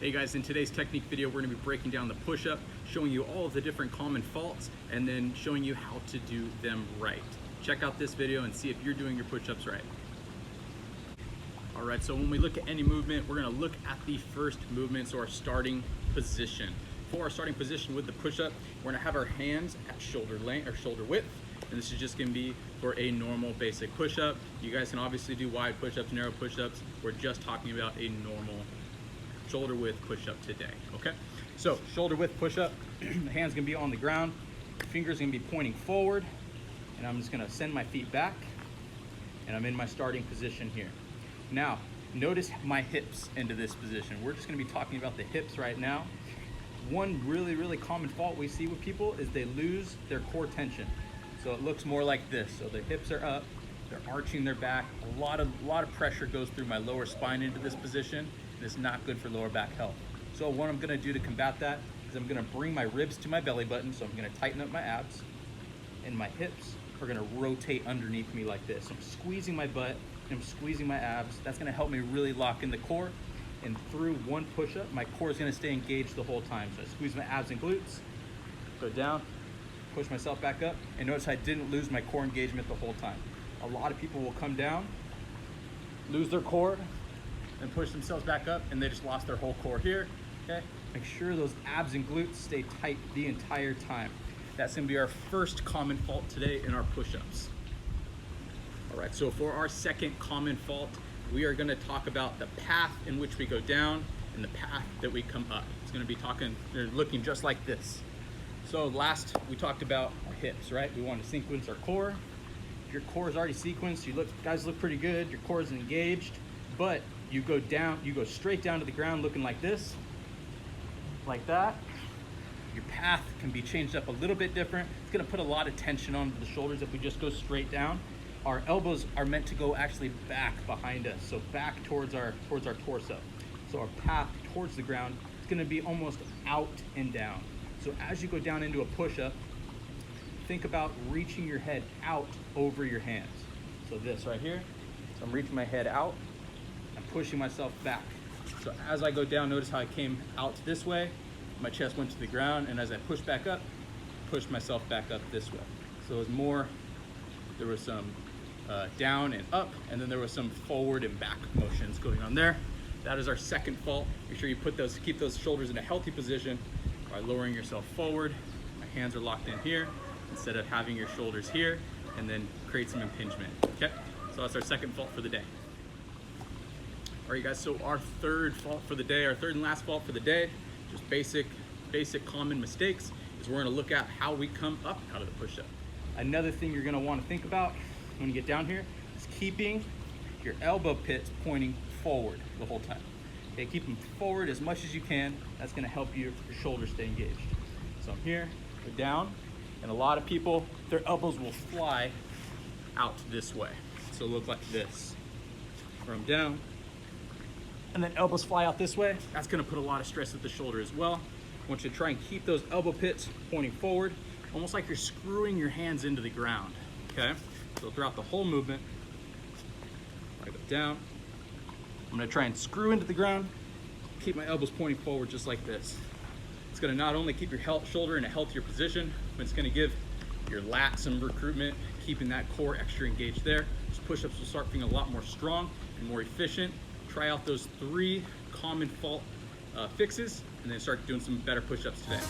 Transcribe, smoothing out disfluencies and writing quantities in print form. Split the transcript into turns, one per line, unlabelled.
Hey guys, in today's technique video, we're gonna be breaking down the push-up, showing you all of the different common faults, and then showing you how to do them right. Check out this video and see if you're doing your push-ups right. All right, so when we look at any movement, we're gonna look at the first movement, so our starting position. For our starting position with the push-up, we're gonna have our hands at shoulder length or shoulder width, and this is just gonna be for a normal basic push-up. You guys can obviously do wide push-ups, narrow push-ups. We're just talking about a normal shoulder width push-up today, okay? So shoulder width push-up, the hand's gonna be on the ground, fingers gonna be pointing forward, and I'm just gonna send my feet back, and I'm in my starting position here. Now, notice my hips into this position. We're just gonna be talking about the hips right now. One really common fault we see with people is they lose their core tension. So it looks more like this. So their hips are up, they're arching their back. A lot of pressure goes through my lower spine into this position. It's not good for lower back health. So what I'm gonna do to combat that is I'm gonna bring my ribs to my belly button, so I'm gonna tighten up my abs, and my hips are gonna rotate underneath me like this. I'm squeezing my butt, and I'm squeezing my abs. That's gonna help me really lock in the core, and through one push-up, my core is gonna stay engaged the whole time. So I squeeze my abs and glutes, go down, push myself back up, and notice I didn't lose my core engagement the whole time. A lot of people will come down, lose their core, and push themselves back up, and they just lost their whole core here, okay? Make sure those abs and glutes stay tight the entire time. That's gonna be our first common fault today in our push-ups. All right, so for our second common fault, we are gonna talk about the path in which we go down and the path that we come up. It's gonna be looking just like this. So last, we talked about our hips, right? We want to sequence our core. If your core is already sequenced, guys look pretty good, your core is engaged, but you go straight down to the ground looking like this, like that. Your path can be changed up a little bit different. It's gonna put a lot of tension on the shoulders if we just go straight down. Our elbows are meant to go actually back behind us, so back towards our torso. So our path towards the ground is gonna be almost out and down. So as you go down into a push-up, think about reaching your head out over your hands. So this right here, so I'm reaching my head out, I'm pushing myself back. So as I go down, notice how I came out this way, my chest went to the ground, and as I push back up, push myself back up this way. So it was more, there was some down and up, and then there was some forward and back motions going on there. That is our second fault. Make sure you keep those shoulders in a healthy position by lowering yourself forward. My hands are locked in here instead of having your shoulders here, and then create some impingement, okay? So that's our second fault for the day. All right, guys, so our third fault for the day, our third and last fault for the day, just basic common mistakes, is we're gonna look at how we come up out of the push-up. Another thing you're gonna wanna think about when you get down here is keeping your elbow pits pointing forward the whole time. Okay, keep them forward as much as you can. That's gonna help your shoulders stay engaged. So I'm here, go down, and a lot of people, their elbows will fly out this way. So look like this, where I'm down, and then elbows fly out this way. That's gonna put a lot of stress at the shoulder as well. I want you to try and keep those elbow pits pointing forward, almost like you're screwing your hands into the ground, okay? So throughout the whole movement, I go down, I'm gonna try and screw into the ground, keep my elbows pointing forward just like this. It's gonna not only keep your shoulder in a healthier position, but it's gonna give your lats some recruitment, keeping that core extra engaged there. Those push-ups will start feeling a lot more strong and more efficient. Try out those 3 common fault fixes, and then start doing some better push-ups today.